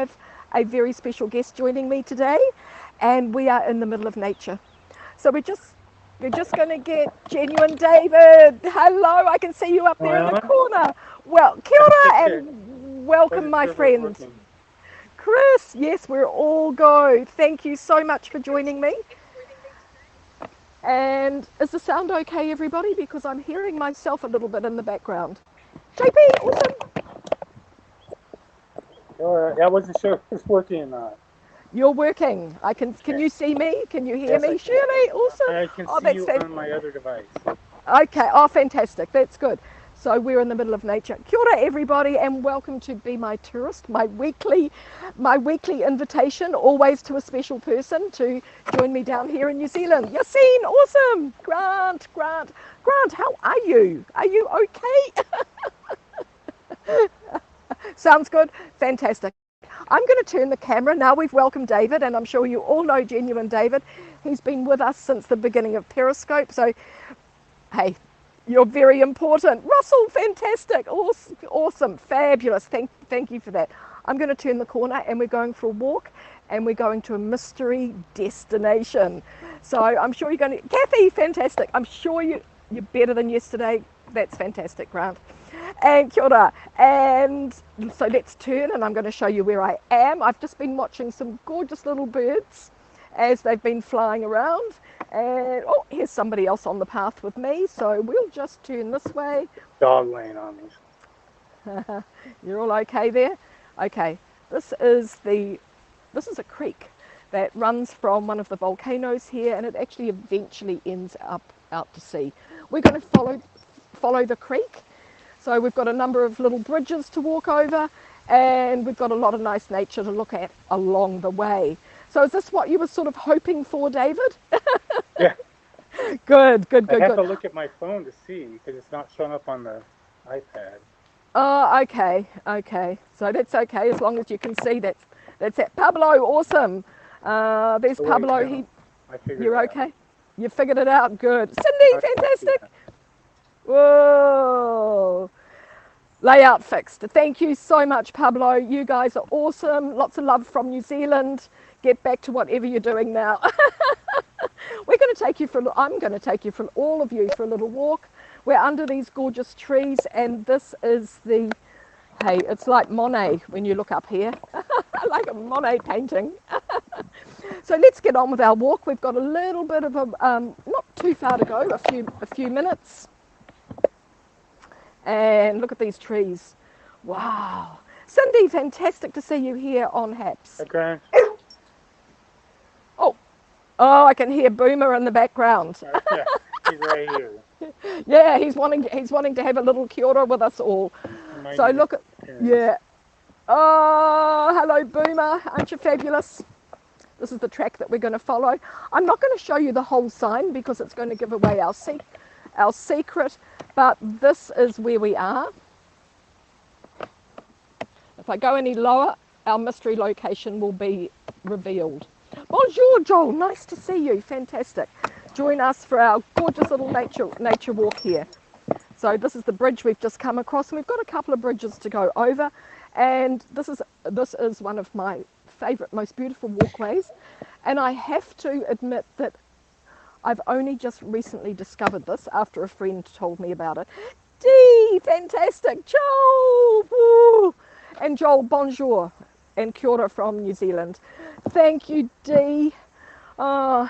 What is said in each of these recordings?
have a very special guest joining me today, and we are in the middle of nature. So we're just going to get genuine David. Hello, I can see you up there in the Well, corner. Well, kia ora okay. and How's welcome, your my server friend. working? Chris, yes, we're all go. Thank you so much for joining me. And is the sound okay, everybody? Because I'm hearing myself a little bit in the background. JP, awesome. All right. I wasn't sure if it was working or not. You're working. Can Okay. you see me? Can you hear Yes, I me? can. Shirley, awesome. I can Oh, see that's you fantastic. on my other device. Okay, oh, fantastic. That's good. So we're in the middle of nature. Kia ora, everybody, and welcome to Be My Tourist, my weekly invitation, always to a special person to join me down here in New Zealand. Yassine, awesome. Grant, how are you? Are you okay? Sounds good. Fantastic. I'm going to turn the camera now. We've welcomed David, and I'm sure you all know genuine David. He's been with us since the beginning of Periscope. So, hey, you're very important. Russell, fantastic. Awesome. Fabulous. Thank you for that. I'm going to turn the corner, and we're going for a walk, and we're going to a mystery destination. So I'm sure you're going to... Kathy, fantastic. I'm sure you're better than yesterday. That's fantastic, Grant. And kia ora. And so let's turn, and I'm going to show you where I am. I've just been watching some gorgeous little birds as they've been flying around. And oh, here's somebody else on the path with me. So we'll just turn this way. Dog laying on me. You're all okay there? Okay. This is a creek that runs from one of the volcanoes here, and it actually eventually ends up out to sea. We're going to follow the creek. So we've got a number of little bridges to walk over, and we've got a lot of nice nature to look at along the way. So is this what you were sort of hoping for, David? Yeah. Good. I have to look at my phone to see because it's not showing up on the iPad. Oh, okay. So that's okay as long as you can see that's it. Pablo, awesome. There's Oh, wait, Pablo. no. I figured You're it out. okay. You figured it out. Good. Cindy, Okay, I see fantastic. that. Whoa. Layout fixed. Thank you so much, Pablo. You guys are awesome. Lots of love from New Zealand. Get back to whatever you're doing now. I'm going to take you from all of you for a little walk. We're under these gorgeous trees, and this is hey, it's like Monet when you look up here. Like a Monet painting. So let's get on with our walk. We've got a little bit of not too far to go, a few minutes. And look at these trees. Wow. Cindy, fantastic to see you here on HAPS. Hey, Grant. Oh, I can hear Boomer in the background. Yeah, he's right here. Yeah, he's wanting to have a little kia ora with us all. So look at, yeah. Oh, hello Boomer, aren't you fabulous? This is the track that we're going to follow. I'm not going to show you the whole sign because it's going to give away our secret, but this is where we are. If I go any lower, our mystery location will be revealed. Bonjour, Joel. Nice to see you. Fantastic. Join us for our gorgeous little nature walk here. So this is the bridge we've just come across, and we've got a couple of bridges to go over. And this is one of my favourite, most beautiful walkways. And I have to admit that I've only just recently discovered this after a friend told me about it. Dee, fantastic. Joel. Woo. And Joel, bonjour. And kia ora from New Zealand. Thank you, Dee. So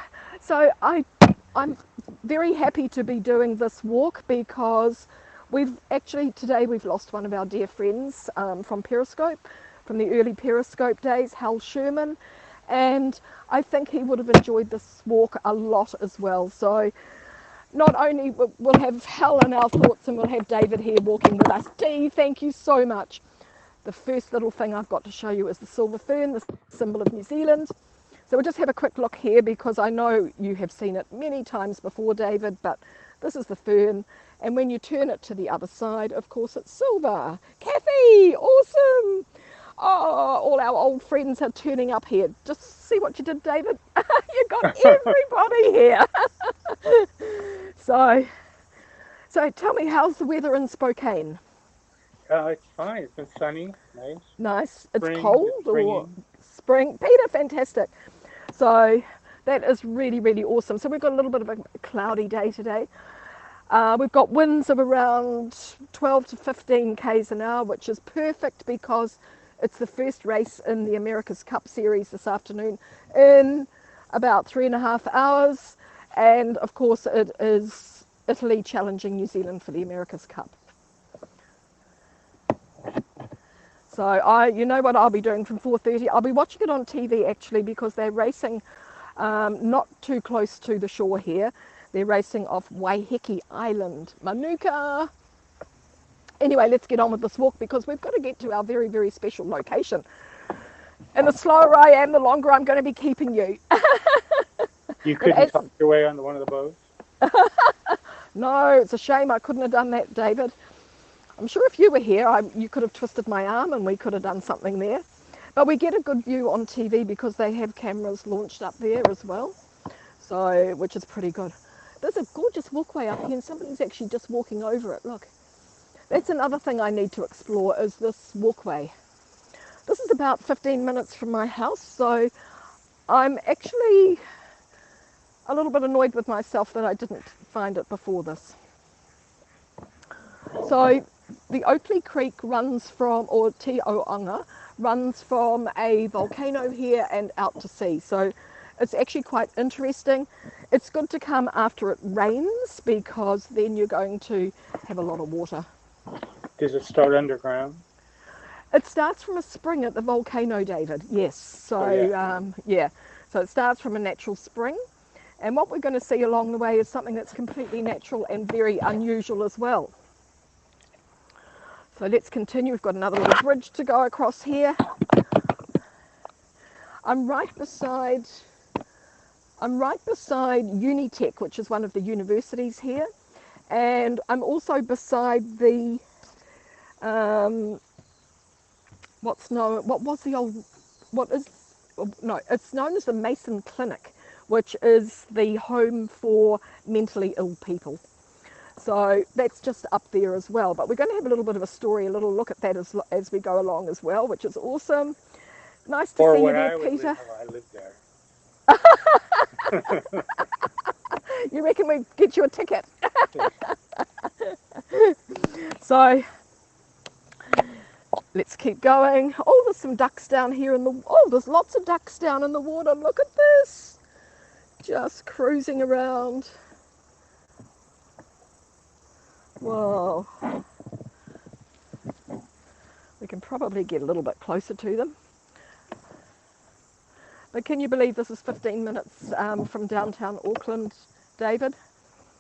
I'm very happy to be doing this walk because today we've lost one of our dear friends from Periscope, from the early Periscope days, Hal Sherman, and I think he would have enjoyed this walk a lot as well. So not only we'll have Hal in our thoughts, and we'll have David here walking with us. Dee, thank you so much. The first little thing I've got to show you is the silver fern, the symbol of New Zealand. So we'll just have a quick look here because I know you have seen it many times before, David, but this is the fern. And when you turn it to the other side, of course, it's silver. Kathy, awesome. Oh, all our old friends are turning up here. Just see what you did, David. You got everybody here. So tell me, how's the weather in Spokane? It's fine. It's been sunny, nice. Nice. It's It's cold or springing. spring? Peter, fantastic. So that is really, really awesome. So we've got a little bit of a cloudy day today. We've got winds of around 12 to 15 k's an hour, which is perfect because it's the first race in the America's Cup Series this afternoon in about 3.5 hours. And of course, it is Italy challenging New Zealand for the America's Cup. So you know what I'll be doing from 4:30? I'll be watching it on TV actually because they're racing not too close to the shore here. They're racing off Waiheke Island, Manuka. Anyway, let's get on with this walk because we've got to get to our very, very special location. And the slower I am, the longer I'm going to be keeping you. You couldn't talk your way onto one of the boats? No, it's a shame I couldn't have done that, David. I'm sure if you were here, you could have twisted my arm and we could have done something there. But we get a good view on TV because they have cameras launched up there as well, so which is pretty good. There's a gorgeous walkway up here and somebody's actually just walking over it. Look, that's another thing I need to explore is this walkway. This is about 15 minutes from my house, so I'm actually a little bit annoyed with myself that I didn't find it before this. So the Oakley Creek runs from, or Te Oanga, runs from a volcano here and out to sea. So it's actually quite interesting. It's good to come after it rains because then you're going to have a lot of water. Does it start underground? It starts from a spring at the volcano, David. Yes. So yeah. So it starts from a natural spring. And what we're going to see along the way is something that's completely natural and very unusual as well. So let's continue. We've got another little bridge to go across here. I'm right beside Unitec, which is one of the universities here, and I'm also beside the it's known as the Mason Clinic, which is the home for mentally ill people. So that's just up there as well. But we're going to have a little bit of a story, a little look at that as we go along as well, which is awesome. Nice to see you there, Peter. I lived there. You reckon we get you a ticket? So let's keep going. Oh, there's some ducks down here there's lots of ducks down in the water. Look at this. Just cruising around. Whoa. We can probably get a little bit closer to them. But can you believe this is 15 minutes from downtown Auckland, David?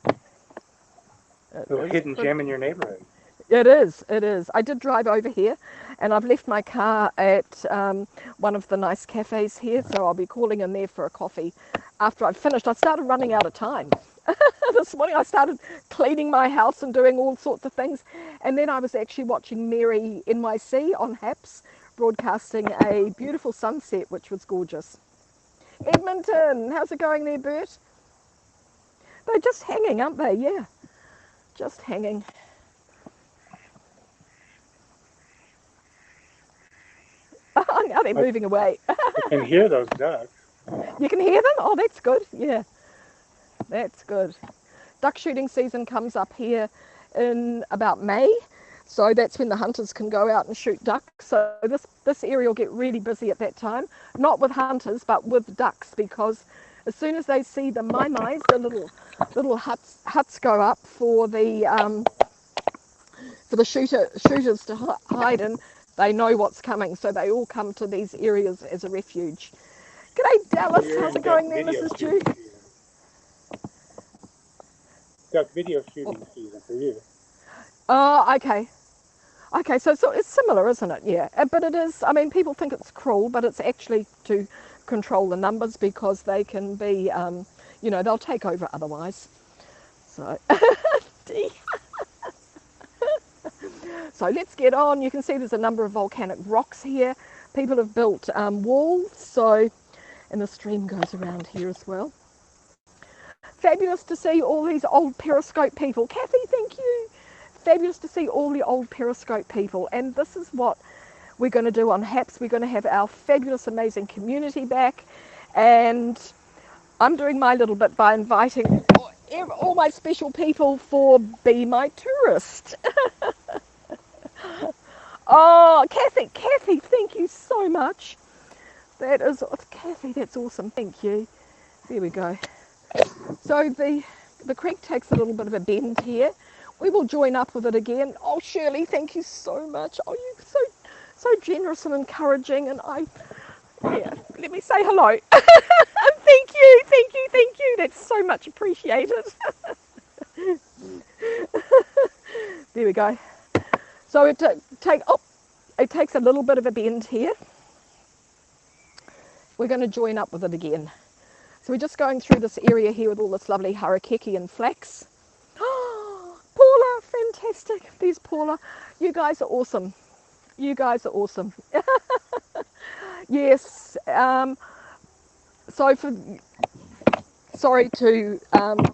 A little hidden gem in your neighborhood. It is. I did drive over here and I've left my car at one of the nice cafes here, so I'll be calling in there for a coffee after I've finished. I started running out of time. This morning I started cleaning my house and doing all sorts of things, and then I was actually watching Mary NYC on HAPS broadcasting a beautiful sunset which was gorgeous. Edmonton, how's it going there, Bert? They're just hanging, aren't they? Yeah, just hanging. Now they're moving away. You can hear those ducks. You can hear them? Oh, that's good. Yeah, that's good. Duck shooting season comes up here in about May, so that's when the hunters can go out and shoot ducks. So this area will get really busy at that time, not with hunters but with ducks, because as soon as they see the mai-mais, the little huts go up for the shooters to hide in. They know what's coming, so they all come to these areas as a refuge. G'day, Dallas. How's it going there, Mrs. Jew? Got video shooting season for you. Oh, okay. Okay, so it's similar, isn't it? Yeah, but it is. I mean, people think it's cruel, but it's actually to control the numbers because they can be, they'll take over otherwise. So, so let's get on. You can see there's a number of volcanic rocks here. People have built walls, and the stream goes around here as well. Fabulous to see all these old Periscope people. Kathy, thank you. fabulous to see all the old Periscope people, and this is what we're going to do on HAPS. We're going to have our fabulous, amazing community back, and I'm doing my little bit by inviting all my special people for Be My Tourist. Oh, Kathy, thank you so much. That is, Kathy, that's awesome. Thank you. There we go. So the creek takes a little bit of a bend here. We will join up with it again. Oh, Shirley, thank you so much. Oh, you're so generous and encouraging, and let me say hello. Thank you. That's so much appreciated. There we go. So it takes a little bit of a bend here. We're going to join up with it again. So we're just going through this area here with all this lovely harakeke and flax. Oh, Paula, fantastic. There's Paula. You guys are awesome. Yes. Sorry to,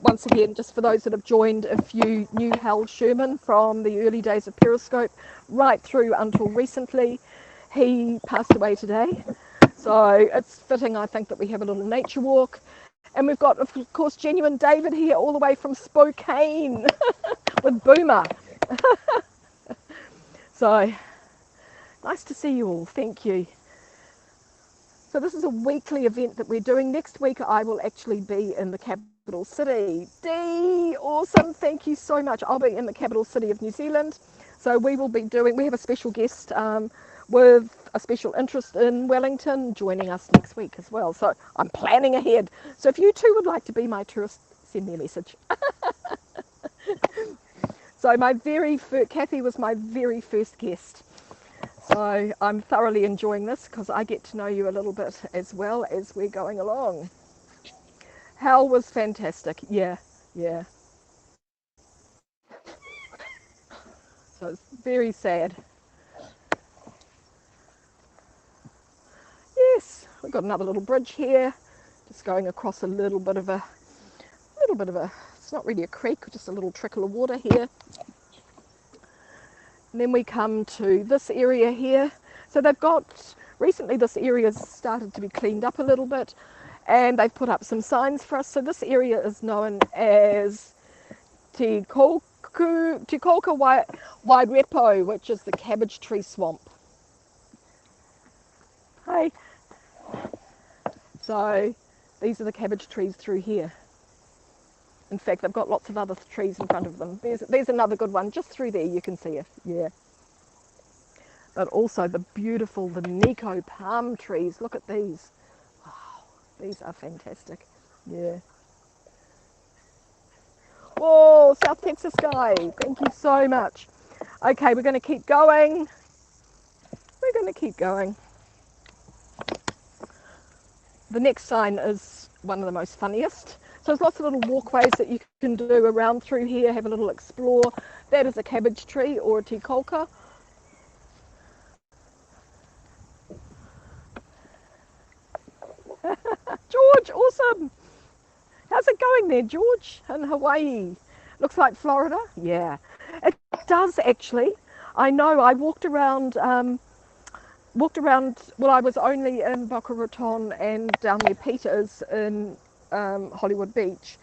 once again, just for those that have joined, if you knew Hal Sherman from the early days of Periscope, right through until recently, he passed away today. So it's fitting, I think, that we have a little nature walk. And we've got, of course, Genuine David here all the way from Spokane with Boomer. So nice to see you all. Thank you. So this is a weekly event that we're doing. Next week I will actually be in the capital city. Dee, awesome. Thank you so much. I'll be in the capital city of New Zealand. So we have a special guest with a special interest in Wellington joining us next week as well. So I'm planning ahead. So if you too would like to be my tourist, send me a message. So Kathy was my very first guest. So I'm thoroughly enjoying this because I get to know you a little bit as well as we're going along. Hal was fantastic. Yeah. So it's very sad. Yes, we've got another little bridge here, just going across a little bit of a, it's not really a creek, just a little trickle of water here. And then we come to this area here. So recently this area has started to be cleaned up a little bit, and they've put up some signs for us. So this area is known as Te Kolka Wairepo, which is the cabbage tree swamp. Hi. So these are the cabbage trees through here. In fact, they've got lots of other trees in front of them. There's another good one just through there. You can see it. Yeah. But also the Nico palm trees. Look at these. Wow, these are fantastic. Yeah. Whoa, South Texas guy. Thank you so much. Okay, we're going to keep going. The next sign is one of the most funniest. So there's lots of little walkways that you can do around through here, have a little explore. That is a cabbage tree or a te kolka. George, awesome. How's it going there, George, in Hawaii? Looks like Florida. Yeah, it does actually. I know, I walked around, well, I was only in Boca Raton and down near Peters in Hollywood Beach,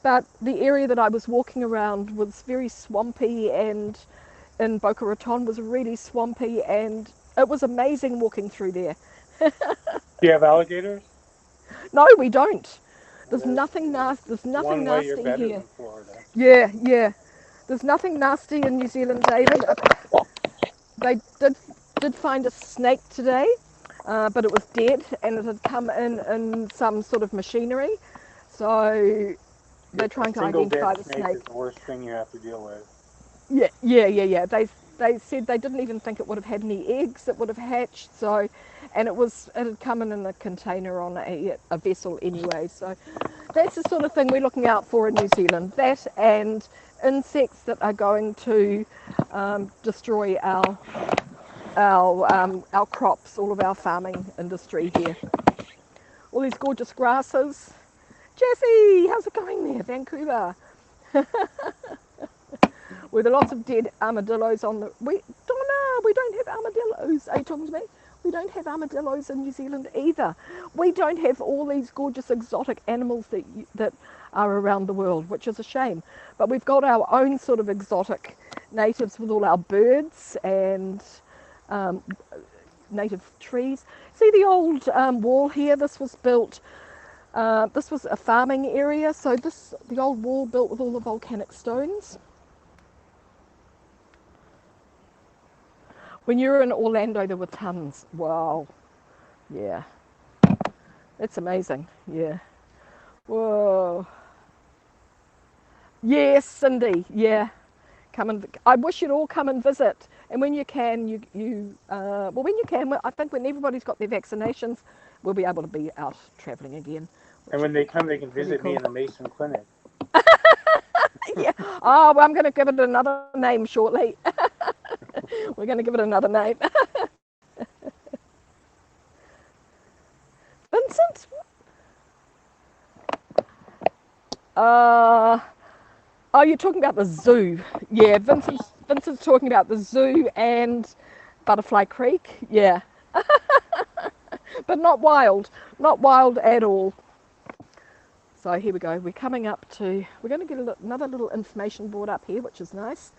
but the area that I was walking around was very swampy, and in Boca Raton was really swampy, and it was amazing walking through there. Do you have alligators? No, we don't. There's nothing nasty. There's nothing nasty you're better here. than Florida. Yeah. There's nothing nasty in New Zealand, David. They did find a snake today, but it was dead, and it had come in some sort of machinery. So they're trying to identify the snake. Is the worst thing you have to deal with. Yeah. They said they didn't even think it would have had any eggs that would have hatched. So, and it had come in a container on a vessel anyway. So that's the sort of thing we're looking out for in New Zealand. That and insects that are going to destroy our crops, all of our farming industry here. All these gorgeous grasses. Jessie, how's it going there, Vancouver? with lots of dead armadillos on the... Donna, we don't have armadillos. Are you talking to me? We don't have armadillos in New Zealand either. We don't have all these gorgeous exotic animals that are around the world, which is a shame. But we've got our own sort of exotic natives with all our birds and native trees. See the old wall here? This was built, this was a farming area, so the old wall built with all the volcanic stones. When you were in Orlando, there were tons. Wow. Yeah. That's amazing. Yeah. Whoa. Yes, Cindy. Yeah. I wish you'd all come and visit. And when you can, well, when you can, I think when everybody's got their vaccinations, we'll be able to be out travelling again. And when they come, they can visit me in the Mason Clinic. Yeah. Oh, well, I'm going to give it another name shortly. We're going to give it another name. Vincent? Oh, you're talking about the zoo. Yeah, Vincent's talking about the zoo and Butterfly Creek. Yeah. But not wild at all. So here we go. We're coming up to, we're going to get another little information board up here, which is nice.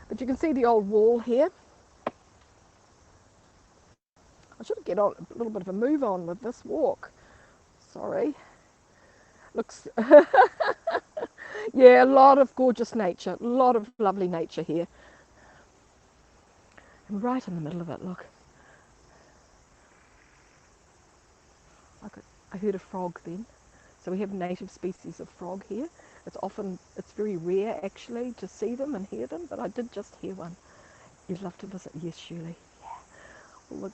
But you can see the old wall here. I should get on a little bit of a move on with this walk. Sorry. Looks, yeah, a lot of gorgeous nature, a lot of lovely nature here. And right in the middle of it, look. I heard a frog then. So we have native species of frog here. It's very rare actually to see them and hear them, but I did just hear one. You'd love to visit? Yes, Shirley. Yeah. Well, look.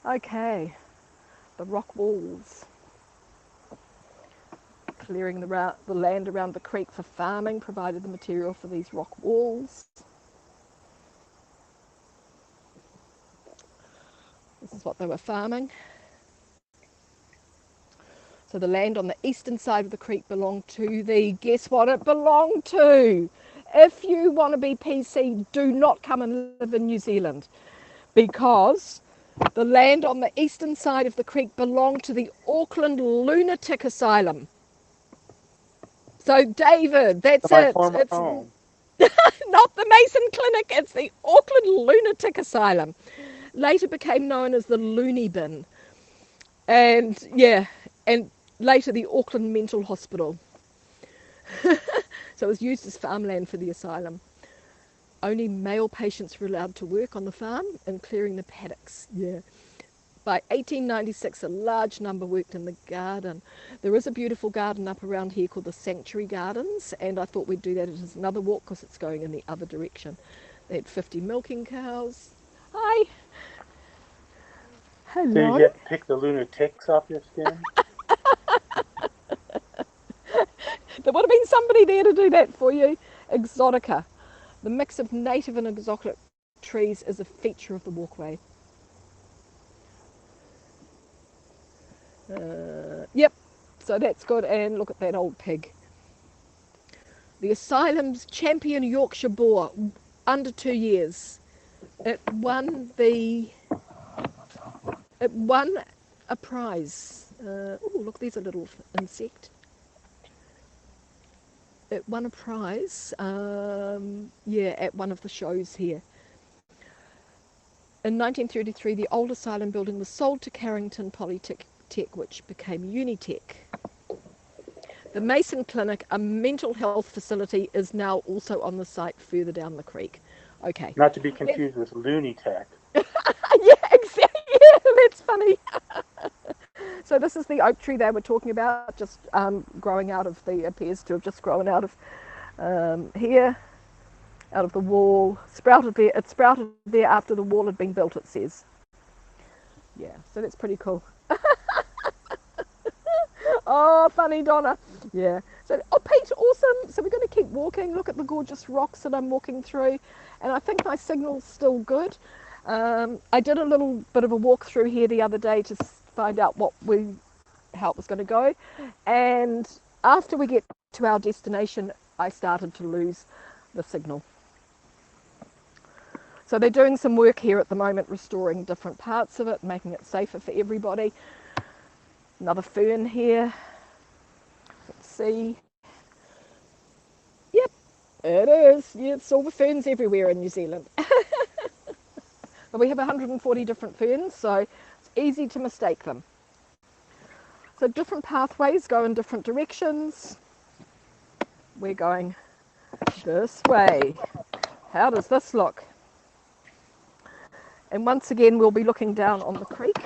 Okay, the rock walls. Clearing the land around the creek for farming provided the material for these rock walls. This is what they were farming. So the land on the eastern side of the creek belonged to guess what it belonged to? If you want to be PC, do not come and live in New Zealand, because the land on the eastern side of the creek belonged to the Auckland Lunatic Asylum. So David, that's it. It's home. Not the Mason Clinic, it's the Auckland Lunatic Asylum. Later became known as the Loony Bin. And yeah, and later the Auckland Mental Hospital. So it was used as farmland for the asylum. Only male patients were allowed to work on the farm and clearing the paddocks. Yeah. By 1896, a large number worked in the garden. There is a beautiful garden up around here called the Sanctuary Gardens, and I thought we'd do that as another walk because it's going in the other direction. They had 50 milking cows. Hi. Hello. So you get to pick the lunatics off your skin? There would have been somebody there to do that for you. Exotica. The mix of native and exotic trees is a feature of the walkway. Yep, so that's good. And look at that old pig. The asylum's champion Yorkshire boar, under 2 years. It won a prize. Oh, look, there's a little insect. It won a prize, yeah, at one of the shows here. In 1933, the old asylum building was sold to Carrington Polytech, which became Unitech. The Mason Clinic, a mental health facility, is now also on the site further down the creek. Okay. Not to be confused with Looney Tech. Yeah, exactly. Yeah, that's funny. So this is the oak tree they were talking about, just growing out of appears to have just grown out of here, out of the wall. It sprouted there after the wall had been built, it says. Yeah, so that's pretty cool. Oh, funny, Donna. Yeah. So, oh, Pete, awesome. So we're going to keep walking. Look at the gorgeous rocks that I'm walking through. And I think my signal's still good. I did a little bit of a walk through here the other day to find out how it was going to go. And after we get to our destination, I started to lose the signal. So they're doing some work here at the moment, restoring different parts of it, making it safer for everybody. Another fern here. Let's see. Yep, it is. Yeah, silver ferns everywhere in New Zealand. But we have 140 different ferns, so it's easy to mistake them. So different pathways go in different directions. We're going this way. How does this look? And once again, we'll be looking down on the creek.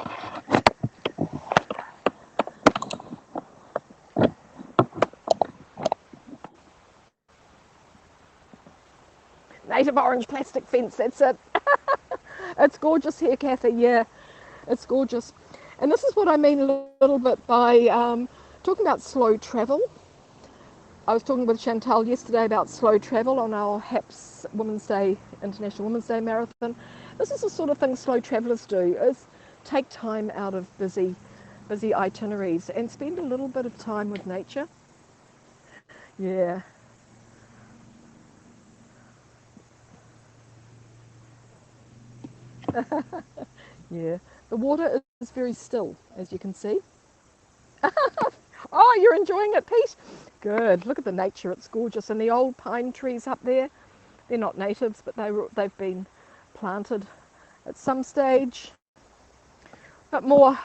Native orange plastic fence, that's it. It's gorgeous here, Kathy, yeah. It's gorgeous. And this is what I mean a little bit by talking about slow travel. I was talking with Chantal yesterday about slow travel on our HAPS Women's Day, International Women's Day Marathon. This is the sort of thing slow travellers do, is take time out of busy itineraries and spend a little bit of time with nature. Yeah. Yeah. The water is very still, as you can see. Oh, you're enjoying it, Pete? Good. Look at the nature. It's gorgeous. And the old pine trees up there, they're not natives, but they've been planted at some stage. But more,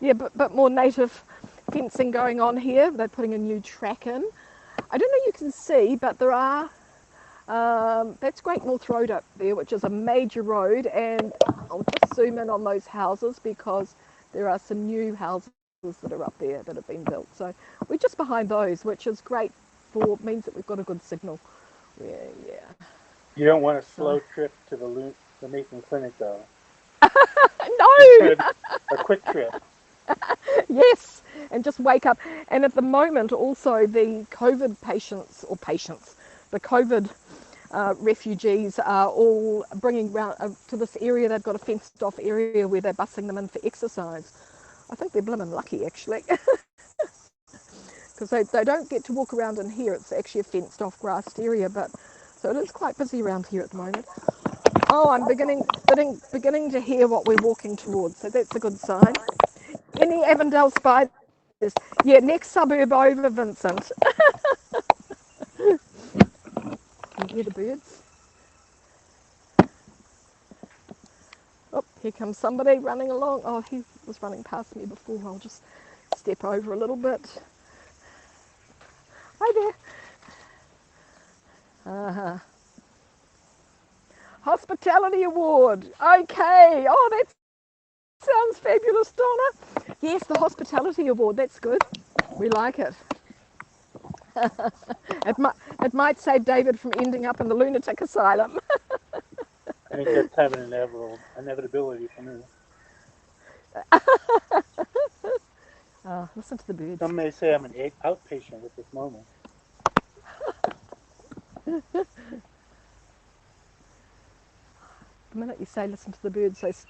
yeah, but more native fencing going on here. They're putting a new track in. I don't know if you can see, but there are, that's Great North Road up there, which is a major road. And I'll just zoom in on those houses because there are some new houses that are up there that have been built. So we're just behind those, which is great for, means that we've got a good signal. Yeah, yeah. You don't want a slow trip to the Mason Clinic, though. No! A quick trip. Yes, and just wake up. And at the moment, also the COVID the COVID refugees are all bringing round to this area. They've got a fenced off area where they're busing them in for exercise. I think they're blimmin' lucky, actually, because they don't get to walk around in here. It's actually a fenced off grassed area, but so it is quite busy around here at the moment. Oh, I'm beginning to hear what we're walking towards, so that's a good sign. Any Avondale spiders? Yeah, next suburb over, Vincent. Can you hear the birds? Oh, here comes somebody running along. Oh, he was running past me before. I'll just step over a little bit. Hi there. Uh-huh. Hospitality Award. Okay. Oh, that sounds fabulous, Donna. Yes, the Hospitality Award. That's good. We like it. It might save David from ending up in the lunatic asylum. I think that's having an inevitability for me. Listen to the birds. Some may say I'm an outpatient at this moment. The minute you say listen to the birds, just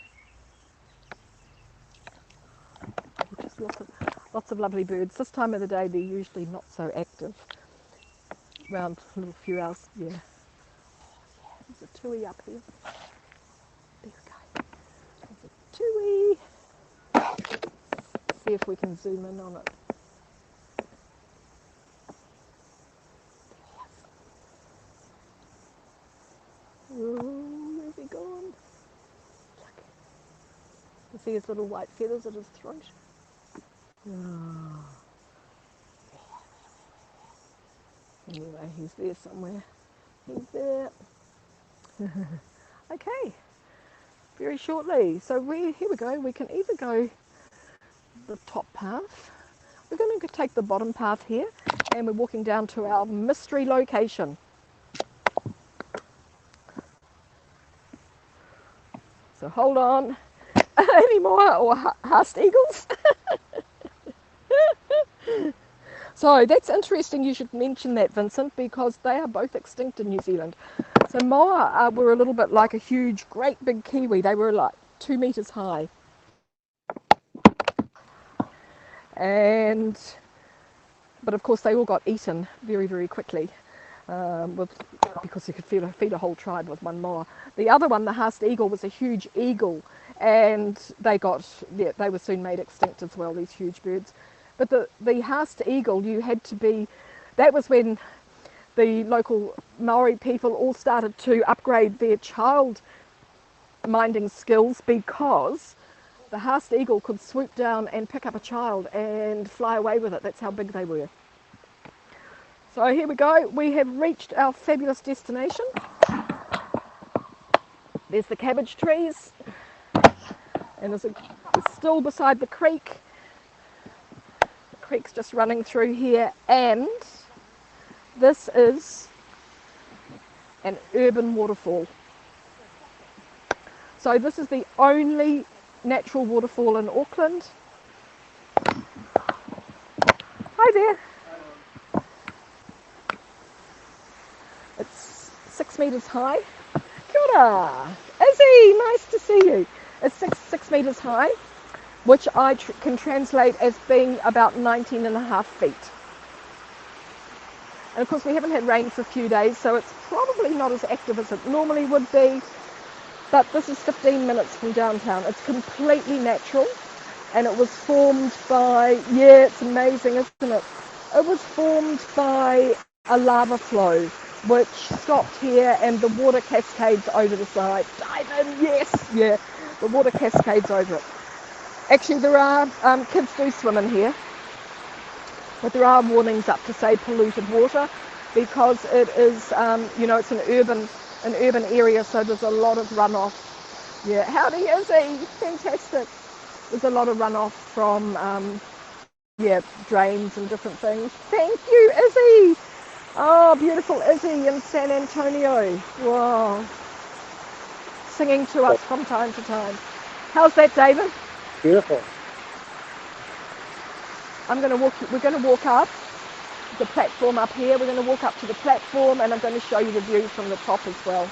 lots of lovely birds. This time of the day, they're usually not so active. Around a little few hours, yeah. There's a tui up here. There we go. There's a tui. See if we can zoom in on it. Oh, where's he gone? Look. You see his little white feathers at his throat? Oh. Anyway, he's there somewhere. He's there. Okay, very shortly. So here we go. We can either go the top path. We're going to take the bottom path here, and we're walking down to our mystery location. So hold on. Any more or Haast eagles? So that's interesting. You should mention that, Vincent, because they are both extinct in New Zealand. So moa were a little bit like a huge, great big kiwi. They were like 2 meters high. But of course they all got eaten very, very quickly. because you could feed a whole tribe with one moa. The other one, the Haast eagle, was a huge eagle, and they were soon made extinct as well, these huge birds. But the Haast eagle, that was when the local Maori people all started to upgrade their child minding skills, because the Haast eagle could swoop down and pick up a child and fly away with it. That's how big they were. So here we go. We have reached our fabulous destination. There's the cabbage trees, and it's still beside the creek. The creek's just running through here, and this is an urban waterfall. So this is the only natural waterfall in Auckland. Hi there. It's 6 metres high. Kia ora. Izzy, nice to see you. It's six metres high, which I can translate as being about 19.5 feet. And of course we haven't had rain for a few days, so it's probably not as active as it normally would be. But this is 15 minutes from downtown. It's completely natural, and it was formed by, it's amazing, isn't it? It was formed by a lava flow, which stopped here, and the water cascades over the side. Dive in, yes, yeah, the water cascades over it. Actually, there are, kids do swim in here, but there are warnings up to say polluted water, because it is, it's an urban area, so there's a lot of runoff. Yeah, howdy Izzy, fantastic. There's a lot of runoff from, drains and different things. Thank you, Izzy. Oh, beautiful Izzy in San Antonio. Wow. Singing to us from time to time. How's that, David? Beautiful. We're going to walk up the platform up here. We're going to walk up to the platform, and I'm going to show you the view from the top as well.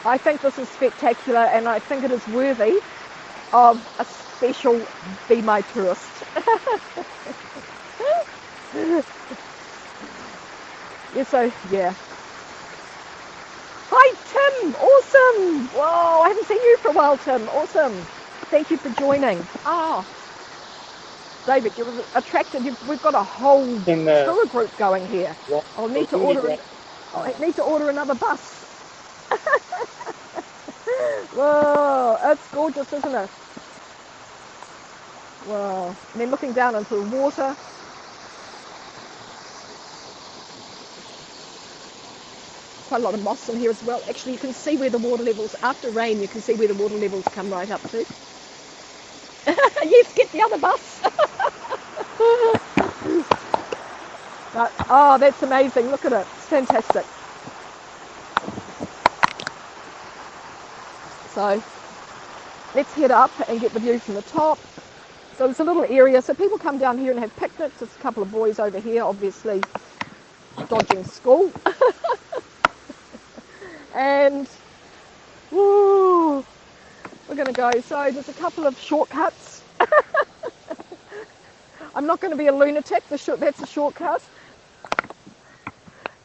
I think this is spectacular, and I think it is worthy of a special Be My Tourist. Yeah. Hi Tim, awesome. Whoa, I haven't seen you for a while, Tim. Awesome. Thank you for joining. David, you're attracted. We've got a whole tour group going here. I'll need to order another bus. Whoa, it's gorgeous, isn't it? Wow. And then looking down into the water. Quite a lot of moss in here as well. Actually, you can see where the water levels, after rain, you can see where the water levels come right up to. Yes, get the other bus. Oh, that's amazing. Look at it. It's fantastic. So let's head up and get the view from the top. So there's a little area, so people come down here and have picnics. There's a couple of boys over here, obviously dodging school. And woo, we're going to go. So there's a couple of shortcuts. I'm not going to be a lunatic. That's a shortcut.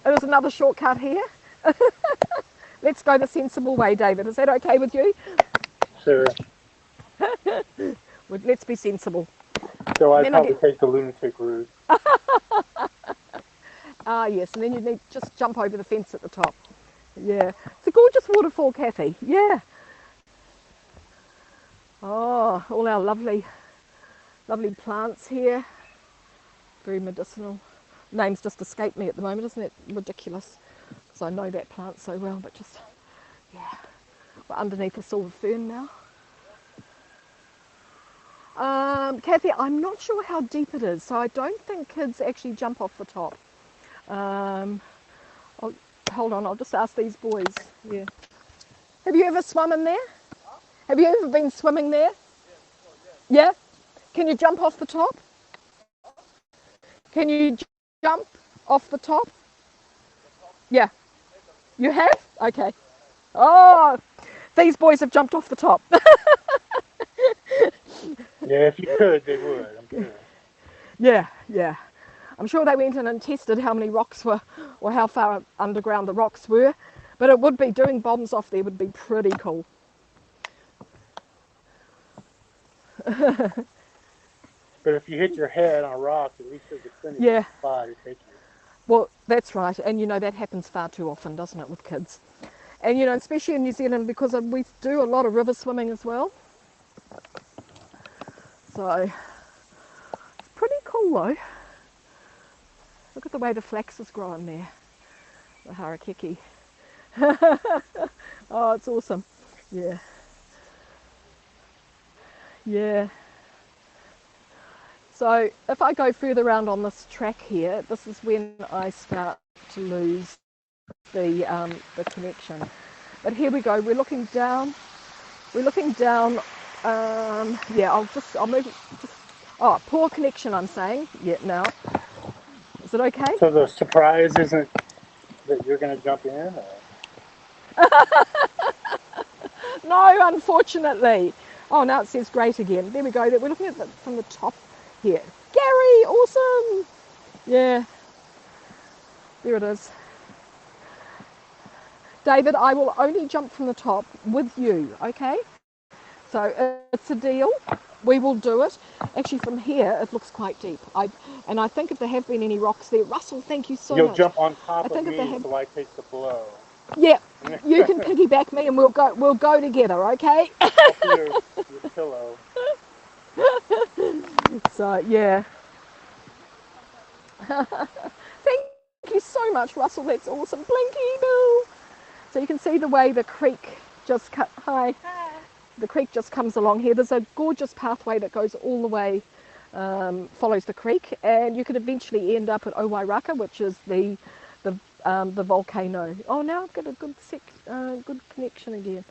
There's another shortcut here. Let's go the sensible way, David. Is that okay with you? Sure. Let's be sensible. So I'd probably take the lunatic route. Yes, and then you need to just jump over the fence at the top. Yeah. It's a gorgeous waterfall, Kathy. Yeah. Oh, all our lovely plants here. Very medicinal. Names just escape me at the moment, isn't it ridiculous? Because I know that plant so well, but just, yeah. We're underneath a silver fern now. Kathy, I'm not sure how deep it is, so I don't think kids actually jump off the top. Hold on, I'll just ask these boys. Yeah. Have you ever swum in there? Have you ever been swimming there? Yeah? Can you jump off the top? Can you jump off the top? Yeah. You have? Okay. Oh, these boys have jumped off the top. Yeah, if you could, they would, I'm sure. Yeah, yeah. I'm sure they went in and tested how many rocks were, or how far underground the rocks were. But it would be, doing bombs off there would be pretty cool. But if you hit your head on a rock, at least there's a clinic Yeah, spot to take you. well, that's right. And you know, that happens far too often, doesn't it, with kids? And you know, especially in New Zealand, because we do a lot of river swimming as well. So, it's pretty cool though. Look at the way the flax is growing there, the harakeke. Oh, it's awesome. Yeah, yeah. So if I go further around on this track here, this is when I start to lose the connection. But here we go. We're looking down. We're looking down. Yeah, I'll move. Just, oh, poor connection. I'm saying. Yeah. Now, is it okay? So the surprise isn't that you're going to jump in? Or? No, unfortunately. Oh, now it says great again. There we go. We're looking at it from the top here. Gary, awesome. Yeah, there it is. David, I will only jump from the top with you, okay? So it's a deal. We will do it. Actually, from here, it looks quite deep. And I think if there have been any rocks there, Russell, thank you so You'll much. jump on I top of think if there me have, so I take the blow. yeah, you can piggyback me and we'll go together, okay? I'll be your pillow. So yeah. Thank you so much, Russell. That's awesome. Blinky Bill. So you can see the way the creek just cut. Hi. The creek just comes along here. There's a gorgeous pathway that goes all the way, follows the creek, and you could eventually end up at Owairaka, which is the volcano. Oh, now I've got a good connection again.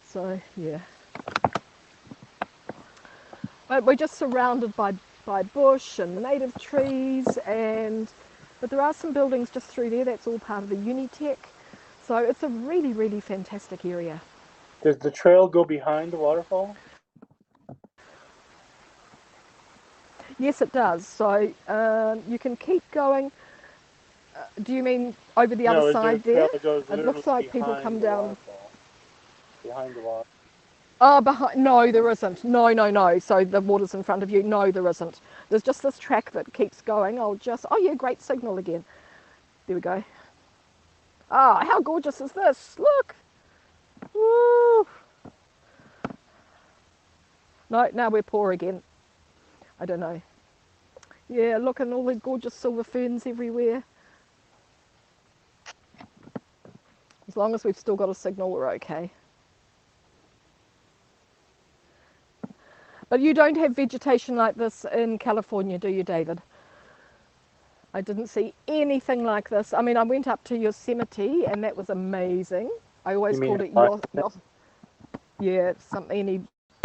So yeah, but we're just surrounded by bush and native trees, but there are some buildings just through there. That's all part of the Unitech. So it's a really, really fantastic area. Does the trail go behind the waterfall? Yes, it does. So you can keep going. Do you mean over the other No, is there a side there? trail that goes It literally looks like people behind come the down. waterfall? Behind the water. Oh, behind? No, there isn't. No, no, no. So the water's in front of you. No, there isn't. There's just this track that keeps going. Oh yeah, great signal again. There we go. Ah, how gorgeous is this? Look. Woo. No, now we're poor again. I don't know. Yeah, look, and all the gorgeous silver ferns everywhere. As long as we've still got a signal, we're okay. But you don't have vegetation like this in California, do you, David? I didn't see anything like this. I mean, I went up to Yosemite and that was amazing. I You always mean called it Washington? yeah, any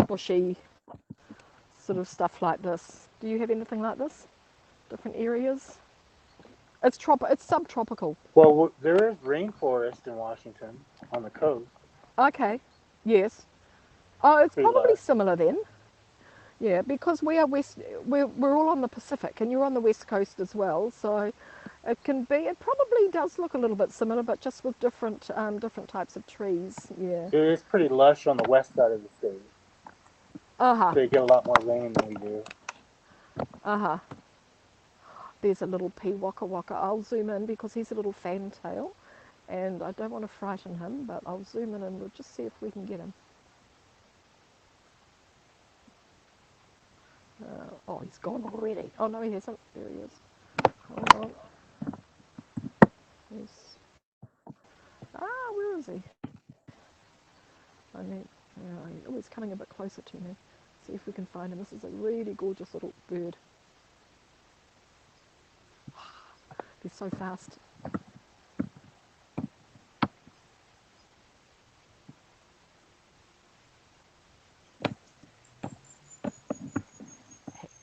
bushy sort of stuff like this. Do you have anything like this? Different areas? It's subtropical. Well, there is rainforest in Washington on the coast. Okay. Yes. Oh, it's Pretty probably lush. similar then. Yeah, because we're all on the Pacific and you're on the west coast as well, so it probably does look a little bit similar, but just with different types of trees. Yeah. It is pretty lush on the west side of the state. Uh-huh. They get a lot more rain than we do. Uh-huh. There's a little pea waka waka. I'll zoom in because he's a little fantail and I don't want to frighten him, but I'll zoom in and we'll just see if we can get him. Oh, he's gone already. Oh, no, he hasn't. There he is. Hold on. He's... where is he? I mean, he's coming a bit closer to me. See if we can find him. This is a really gorgeous little bird. He's so fast.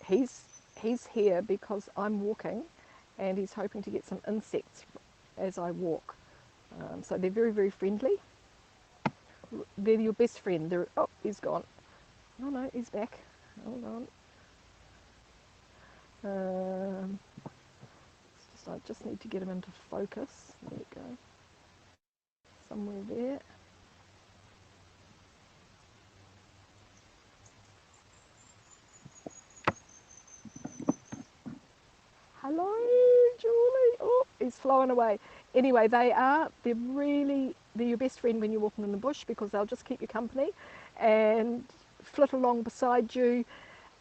He's he's here because I'm walking, and he's hoping to get some insects as I walk. So they're very, very friendly. They're your best friend. Oh, he's gone. No, no, he's back. Hold on. I just need to get him into focus. There we go. Somewhere there. Hello, Julie. Oh, he's flowing away. Anyway, they're your best friend when you're walking in the bush because they'll just keep you company and flit along beside you.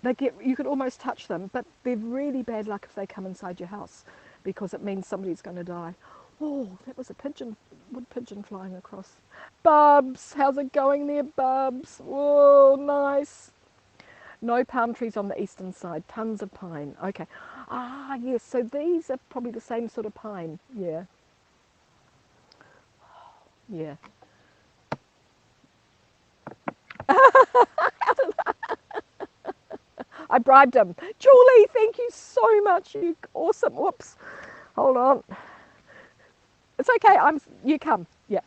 You could almost touch them, but they're really bad luck if they come inside your house because it means somebody's going to die. Oh, that was a wood pigeon flying across. Bubs, how's it going there, Bubs? Whoa, nice. No palm trees on the eastern side, tons of pine. Okay. Ah, yes, so these are probably the same sort of pine. Yeah. Yeah. I bribed him. Julie, thank you so much. You awesome. Whoops. Hold on. It's okay. You come. Yeah.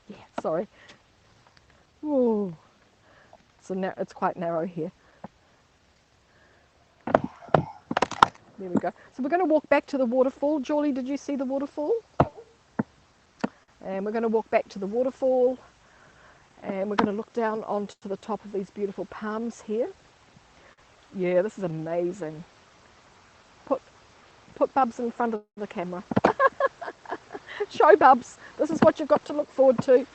Yeah, sorry. Ooh. It's quite narrow here. There we go. So we're going to walk back to the waterfall. Julie, did you see the waterfall? And we're going to walk back to the waterfall. And we're going to look down onto the top of these beautiful palms here. Yeah, this is amazing. Put Bubs in front of the camera. Show Bubs. This is what you've got to look forward to.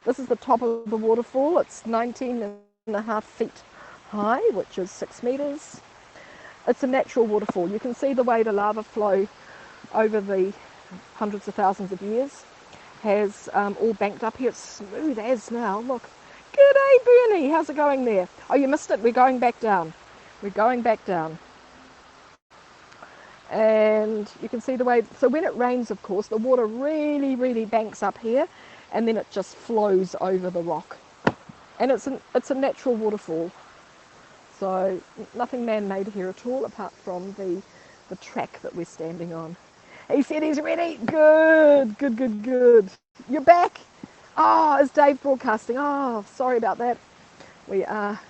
This is the top of the waterfall. It's 19.5 feet high, which is 6 meters. It's a natural waterfall. You can see the way the lava flow over the hundreds of thousands of years has all banked up here. It's smooth as now. Look. G'day, Bernie. How's it going there? Oh, you missed it. We're going back down. We're going back down. And you can see the way, so when it rains, of course, the water really, really banks up here and then it just flows over the rock. And it's a natural waterfall. So nothing man-made here at all apart from the track that we're standing on. He said he's ready. Good, good, good, good. You're back. Oh, is Dave broadcasting? Oh, sorry about that. We are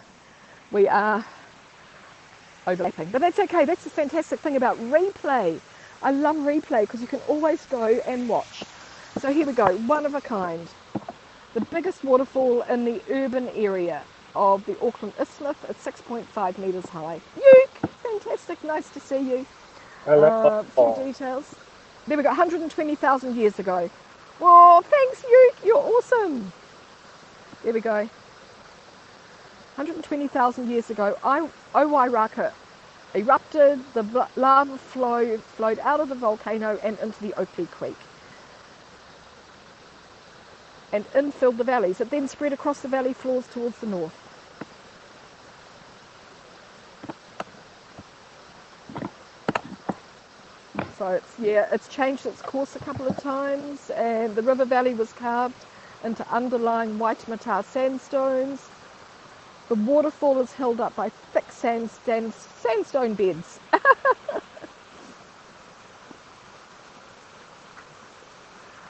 overlapping, but that's okay. That's the fantastic thing about replay. I love replay because you can always go and watch. So here we go, one of a kind. The biggest waterfall in the urban area of the Auckland Isthmus at 6.5 metres high. Yuke, fantastic, nice to see you. A few details. There we go, 120,000 years ago. Whoa, thanks Yuke, you're awesome. There we go. 120,000 years ago, Owairaka erupted, the lava flowed out of the volcano and into the Opie Creek and infilled the valleys. It then spread across the valley floors towards the north. So it's changed its course a couple of times, and the river valley was carved into underlying Waitemata sandstones. The waterfall is held up by thick sandstone beds.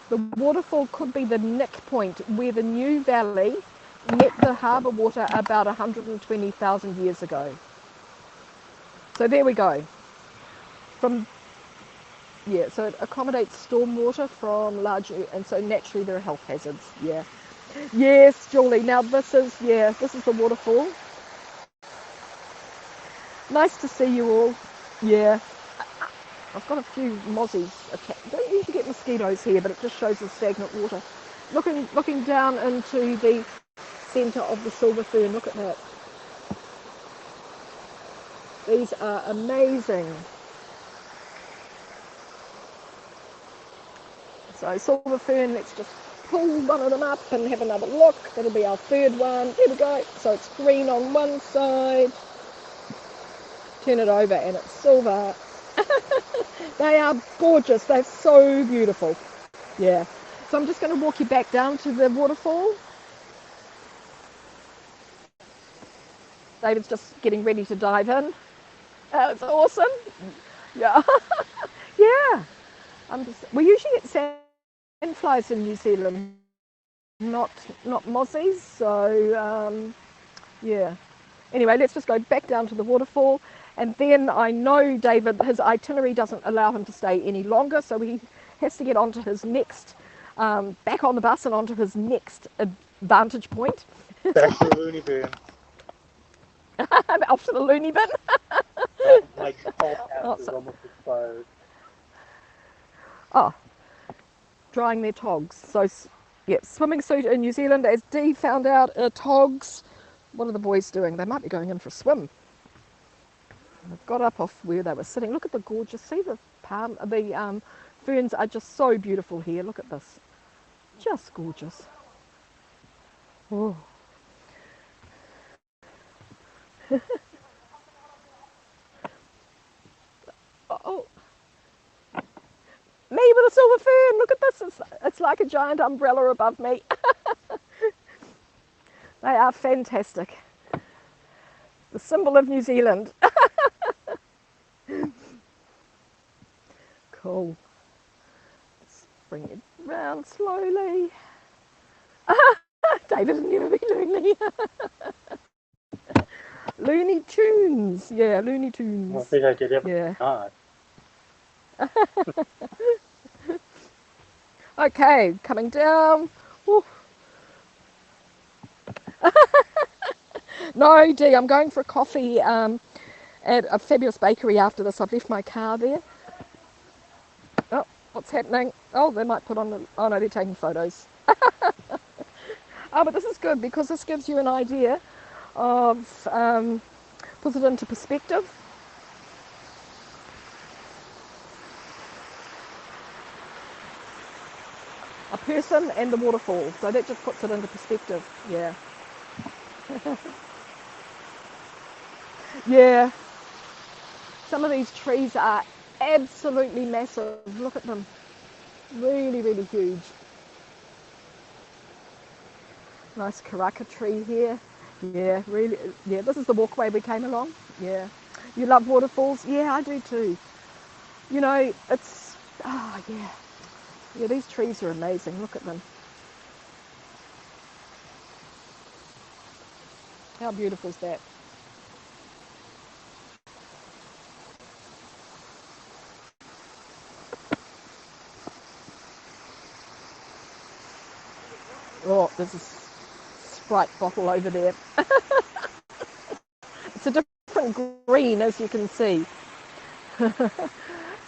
The waterfall could be the nick point where the new valley met the harbour water about 120,000 years ago. So there we go. So it accommodates stormwater from large, and so naturally there are health hazards. Yeah. Yes, Julie. Now this is the waterfall. Nice to see you all. Yeah. I've got a few mozzies. Don't usually get mosquitoes here, but it just shows the stagnant water. Looking down into the centre of the silver fern. Look at that. These are amazing. So silver fern, let's just pull one of them up and have another look. That'll be our third one. There we go. So it's green on one side. Turn it over and it's silver. They are gorgeous. They're so beautiful. Yeah. So I'm just going to walk you back down to the waterfall. David's just getting ready to dive in. It's awesome. Yeah. Yeah. We usually get sandflies in New Zealand. not mozzies. So yeah. Anyway, let's just go back down to the waterfall, and then I know David, his itinerary doesn't allow him to stay any longer, so he has to get onto his next, back on the bus and onto his next vantage point. Back to the loony bin. Off to the loony bin. My whole house is almost expired. Oh, drying their togs. So, yeah, swimming suit in New Zealand, as Dee found out, togs. What are the boys doing? They might be going in for a swim. They've got up off where they were sitting. Look at the gorgeous, see the ferns are just so beautiful here. Look at this. Just gorgeous. Oh. Oh. Me with a silver fern. Look at this. It's like a giant umbrella above me. They are fantastic. The symbol of New Zealand. Cool. Let's bring it round slowly. David will never be loony. Looney Tunes. Yeah, Looney Tunes. I don't think I could ever not. Okay, coming down. Woo. No, Dee, I'm going for a coffee at a fabulous bakery after this. I've left my car there. Oh, what's happening? Oh, they might put on the... Oh, no, they're taking photos. Oh, but this is good because this gives you an idea of... puts it into perspective. A person and the waterfall. So that just puts it into perspective. Yeah. Yeah. Some of these trees are absolutely massive. Look at them. Really, really huge. Nice karaka tree here. Yeah, really. Yeah, this is the walkway we came along. Yeah. You love waterfalls? Yeah, I do too. You know, it's... Oh, yeah. Yeah, these trees are amazing. Look at them. How beautiful is that? Oh, there's a Sprite bottle over there. It's a different green, as you can see.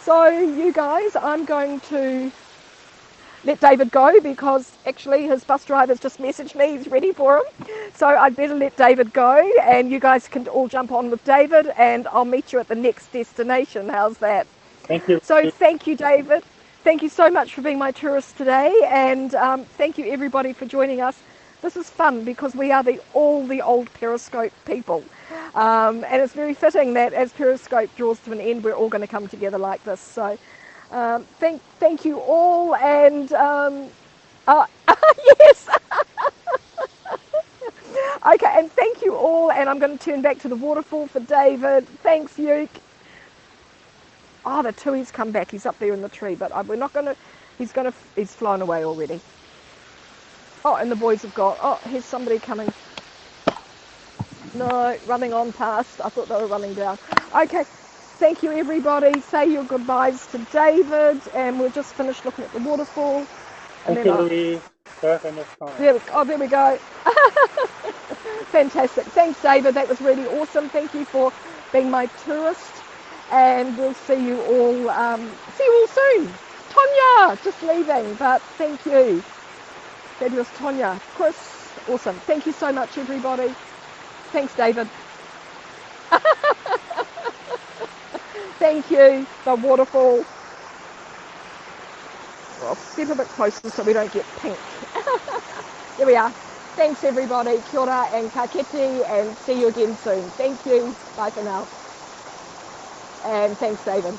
So, you guys, I'm going to let David go because actually his bus driver's just messaged me, he's ready for him. So I'd better let David go and you guys can all jump on with David and I'll meet you at the next destination. How's that? Thank you. So thank you, David. Thank you so much for being my tourist today, and thank you everybody for joining us. This is fun because we are all the old Periscope people, and it's very fitting that as Periscope draws to an end, we're all going to come together like this. So thank you all, and yes. Okay, and thank you all, and I'm going to turn back to the waterfall for David. Thanks, Yuke. Oh, the tui's come back. He's up there in the tree, but we're not going to... He's flown away already. Oh, and the boys have got... Oh, here's somebody coming. No, running on past. I thought they were running down. Okay, thank you, everybody. Say your goodbyes to David, and we'll just finish looking at the waterfall. Thank you, Louise. There we go. Fantastic. Thanks, David. That was really awesome. Thank you for being my tourist. And we'll see you all soon. Tonya, just leaving, but thank you. Fabulous Tonya. Chris, awesome. Thank you so much, everybody. Thanks, David. Thank you. The waterfall. I'll step a bit closer so we don't get pink. There we are. Thanks, everybody. Kia ora and ka kite, and see you again soon. Thank you. Bye for now. And thanks, David.